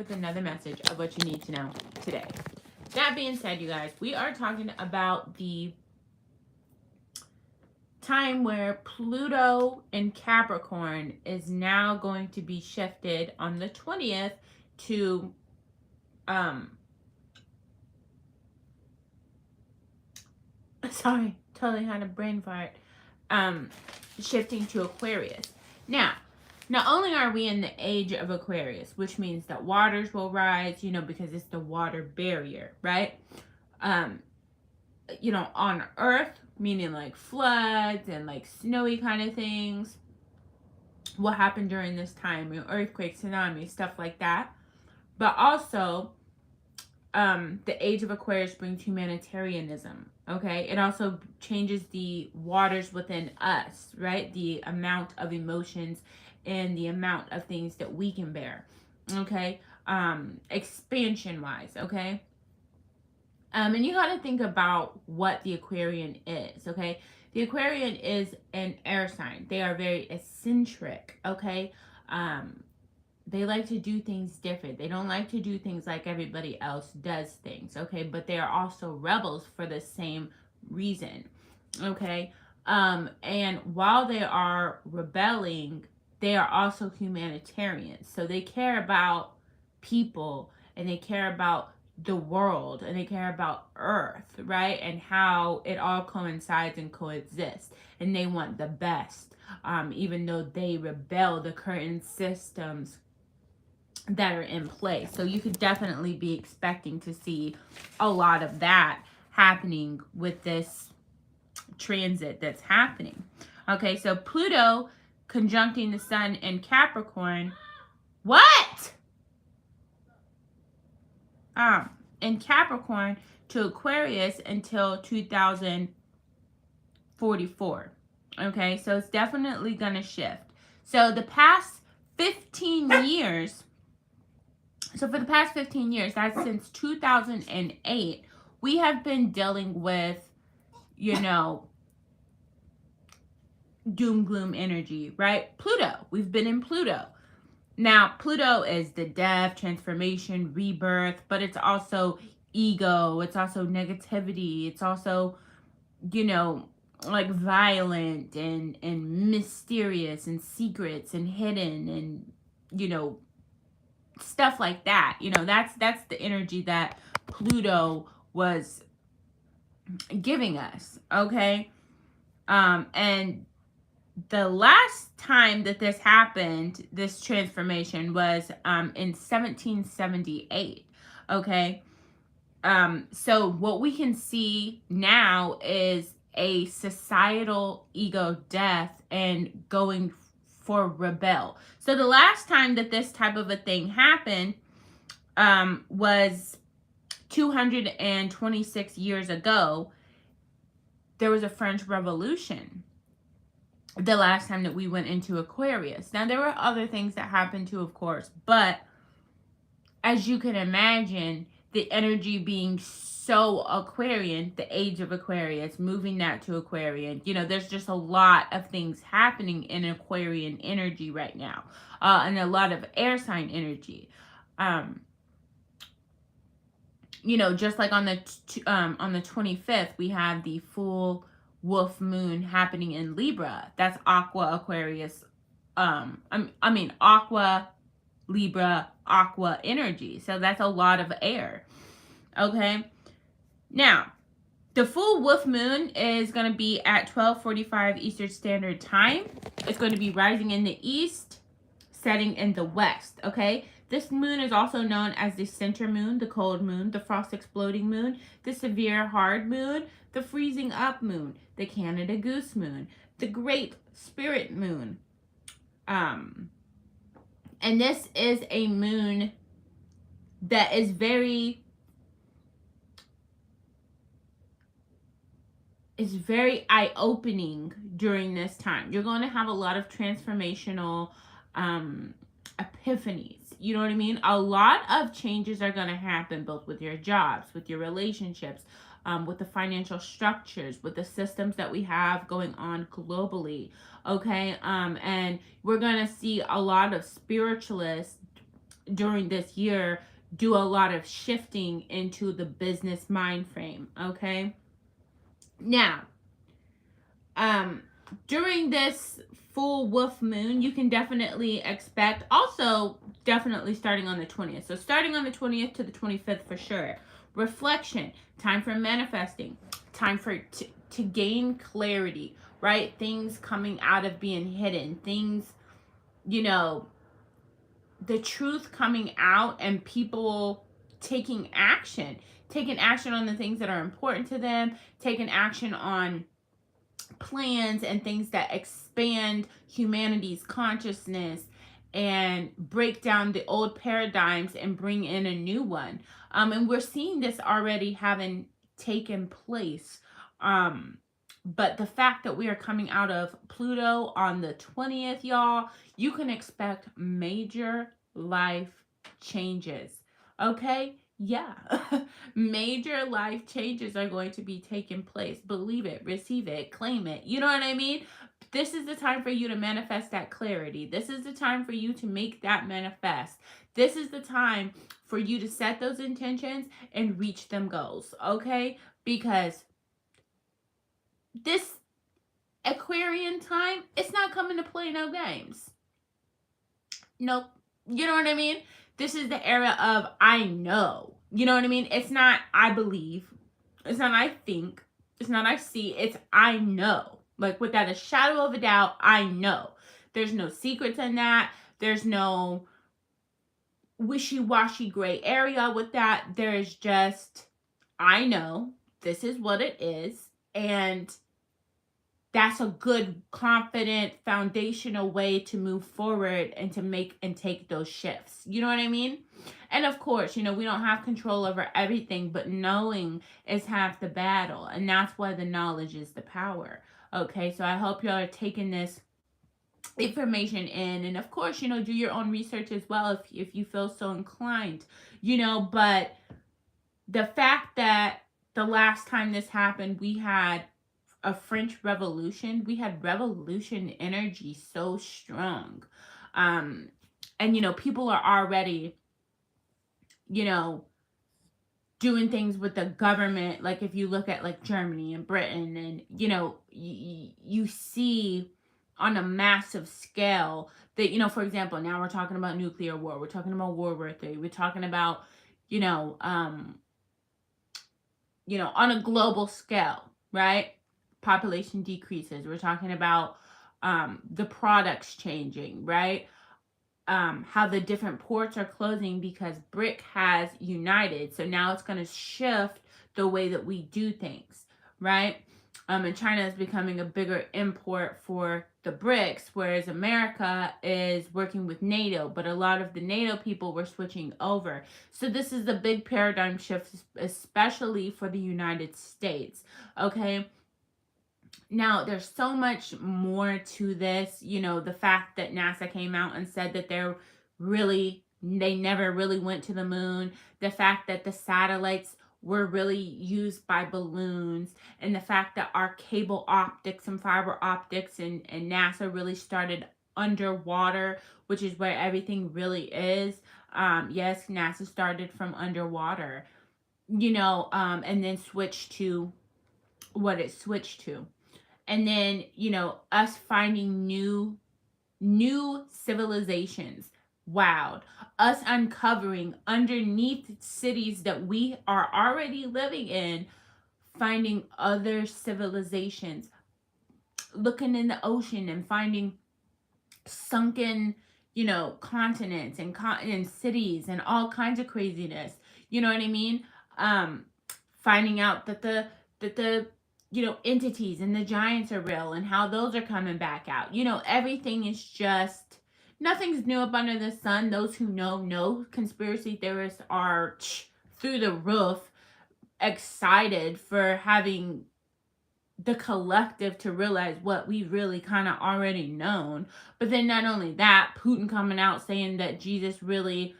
with another message of what you need to know today. That being said, you guys, we are talking about the time where Pluto in Capricorn is now going to be shifted on the 20th to sorry, totally had a brain fart. Shifting to Aquarius. Now, not only are we in the age of Aquarius, which means that waters will rise, because it's the water barrier, right? On Earth, meaning like floods and like snowy kind of things. What happened during this time? Earthquakes, tsunamis, stuff like that. But also, the age of Aquarius brings humanitarianism. Okay, it also changes the waters within us, right? The amount of emotions and the amount of things that we can bear. Okay, expansion wise. Okay, and you got to think about what the Aquarian is. Okay, the Aquarian is an air sign. They are very eccentric. Okay, they like to do things different. They don't like to do things like everybody else does things, okay? But they are also rebels for the same reason, okay? And while they are rebelling, they are also humanitarians. So they care about people and they care about the world and they care about Earth, right? And how it all coincides and coexists. And they want the best, even though they rebel the current systems that are in place. So you could definitely be expecting to see a lot of that happening with this transit that's happening. Okay, so Pluto conjuncting the sun in Capricorn. What? In Capricorn to Aquarius until 2044. Okay, so it's definitely going to shift. So the past 15 years, so for the past 15 years, that's since 2008, we have been dealing with, doom gloom energy, right? Pluto. We've been in Pluto. Now, Pluto is the death, transformation, rebirth, but it's also ego. It's also negativity. It's also, like violent and mysterious and secrets and hidden and, stuff like that. That's the energy that Pluto was giving us, okay? And the last time that this happened, this transformation, was in 1778, okay? So what we can see now is a societal ego death and going for rebel. So the last time that this type of a thing happened was 226 years ago. There was a French Revolution the last time that we went into Aquarius. Now, there were other things that happened too, of course, but as you can imagine, the energy being so Aquarian, the age of Aquarius, moving that to Aquarian, there's just a lot of things happening in Aquarian energy right now, and a lot of air sign energy. Just like on the 25th, we have the full wolf moon happening in Libra. That's Aqua Aquarius. Aqua Libra Aqua energy. So that's a lot of air. Okay. Now, the full wolf moon is going to be at 12:45 Eastern Standard Time. It's going to be rising in the east, setting in the west. Okay. This moon is also known as the center moon, the cold moon, the frost exploding moon, the severe hard moon, the freezing up moon, the Canada goose moon, the great spirit moon. And this is a moon that is very eye-opening during this time. You're going to have a lot of transformational epiphanies. You know what I mean? A lot of changes are going to happen both with your jobs, with your relationships, with the financial structures, with the systems that we have going on globally. Okay. And we're going to see a lot of spiritualists during this year do a lot of shifting into the business mind frame. Okay. Now, um, during this full wolf moon, you can definitely expect, also definitely starting on the 20th. So starting on the 20th to the 25th for sure. Reflection, time for manifesting, time for to gain clarity, right? Things coming out of being hidden, things, you know, the truth coming out and people taking action on the things that are important to them, taking action on plans and things that expand humanity's consciousness and break down the old paradigms and bring in a new one. And we're seeing this already having taken place. But the fact that we are coming out of Pluto on the 20th, y'all, you can expect major life changes. Okay? Yeah. Major life changes are going to be taking place. Believe it, receive it, claim it. You know what I mean? This is the time for you to manifest that clarity. This is the time for you to make that manifest. This is the time for you to set those intentions and reach them goals. Okay? Because this Aquarian time, it's not coming to play no games. Nope. You know what I mean? This is the era of I know. You know what I mean? It's not I believe. It's not I think. It's not I see. It's I know. Like without a shadow of a doubt, I know. There's no secrets in that. There's no wishy-washy gray area with that. There's just I know. This is what it is. And that's a good, confident, foundational way to move forward and to make and take those shifts. You know what I mean? And of course, you know, we don't have control over everything, but knowing is half the battle. And that's why the knowledge is the power. Okay, so I hope y'all are taking this information in. And of course, you know, do your own research as well if you feel so inclined, you know. But the fact that the last time this happened, we had a French Revolution. We had revolution energy so strong. And, you know, people are already, you know, doing things with the government. Like if you look at like Germany and Britain and, you know, you see on a massive scale that, you know, for example, now we're talking about nuclear war. We're talking about World War III. We're talking about, you know, on a global scale, right? Population decreases. We're talking about the products changing, right? How the different ports are closing because BRIC has united. So now it's going to shift the way that we do things, right? And China is becoming a bigger import for the BRICS, whereas America is working with NATO, but a lot of the NATO people were switching over. So this is a big paradigm shift, especially for the United States, okay? Now, there's so much more to this. You know, the fact that NASA came out and said that they never really went to the moon. The fact that the satellites were really used by balloons. And the fact that our cable optics and fiber optics and NASA really started underwater, which is where everything really is. Yes, NASA started from underwater, you know, and then switched to what it switched to. And then, you know, us finding new civilizations. Wow. Us uncovering underneath cities that we are already living in, finding other civilizations, looking in the ocean and finding sunken, you know, continents and cities and all kinds of craziness. You know what I mean? Finding out that the you know, entities and the giants are real and how those are coming back out. You know, everything is just, nothing's new up under the sun. Those who know. Conspiracy theorists are through the roof excited for having the collective to realize what we really kind of already known. But then not only that, Putin coming out saying that Jesus really,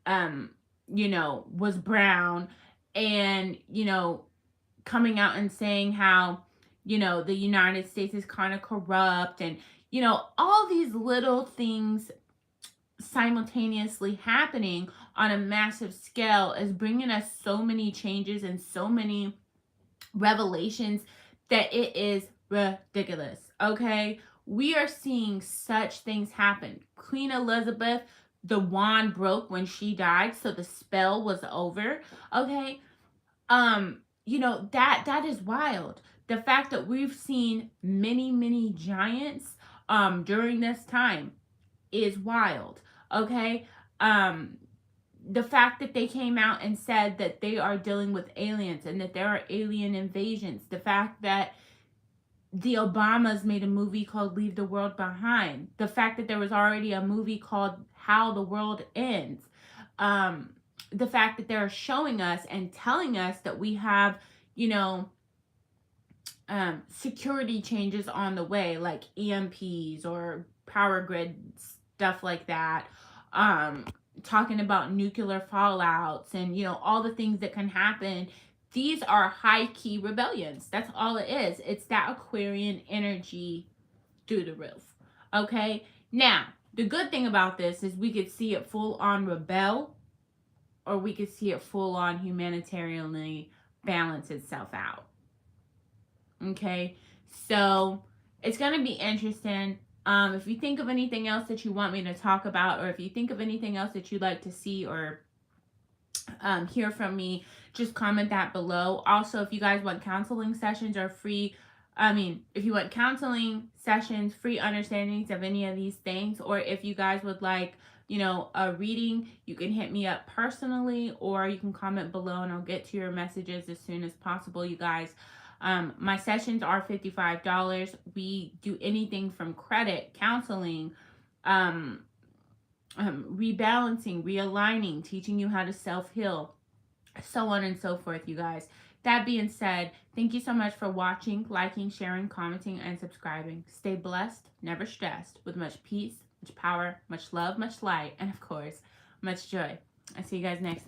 you know, was brown, and, you know, coming out and saying how, you know, the United States is kind of corrupt, and, you know, all these little things simultaneously happening on a massive scale is bringing us so many changes and so many revelations that it is ridiculous. Okay, we are seeing such things happen. Queen Elizabeth, the wand broke when she died, so the spell was over. Okay, that is wild. The fact that we've seen many giants during this time is wild. Okay, um the fact that they came out and said that they are dealing with aliens and that there are alien invasions, the fact that the Obamas made a movie called Leave the World Behind, the fact that there was already a movie called How the World Ends, um, the fact that they're showing us and telling us that we have, you know, security changes on the way, like EMPs or power grid stuff like that. Um, Talking about nuclear fallouts and all the things that can happen. These are high key rebellions. That's all it is. It's that Aquarian energy through the roof. Okay. Now, the good thing about this is we could see it full on rebel, or we could see it full on humanitarianly balance itself out. Okay, so it's going to be interesting. If you think of anything else that you want me to talk about, or if you think of anything else that you'd like to see or hear from me, just comment that below. Also, if you guys want counseling sessions or free, if you want counseling sessions, free understandings of any of these things, or if you guys would like, a reading, you can hit me up personally, or you can comment below and I'll get to your messages as soon as possible, you guys. My sessions are $55. We do anything from credit, counseling, rebalancing, realigning, teaching you how to self-heal, so on and so forth, you guys. That being said, thank you so much for watching, liking, sharing, commenting, and subscribing. Stay blessed, never stressed, with much peace, much power, much love, much light, and of course, much joy. I'll see you guys next time.